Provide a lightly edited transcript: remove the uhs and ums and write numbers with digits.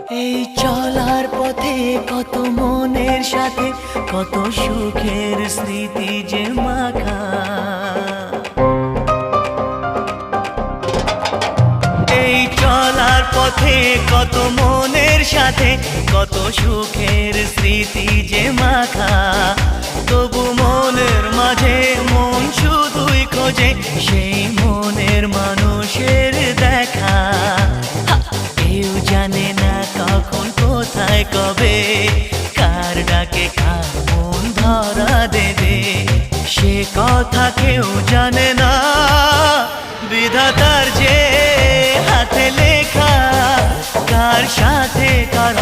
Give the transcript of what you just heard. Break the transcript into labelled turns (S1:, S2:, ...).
S1: এই চলার পথে কত মনের সাথে কত সুখের স্মৃতি যে মাখা। এই চলার পথে কত মনের সাথে কত সুখের স্মৃতি যে মাখা। তবু মনের মাঝে মন শুধুই খোঁজে সেই মনের মানুষের দেখা। কেউ জানে না কখন কোথায় কবে কার ডাকে কার মন ধরা দেবে, সে কথা কেউ জানে না। বিধাতার যে হাতে লেখা কার সাথে কার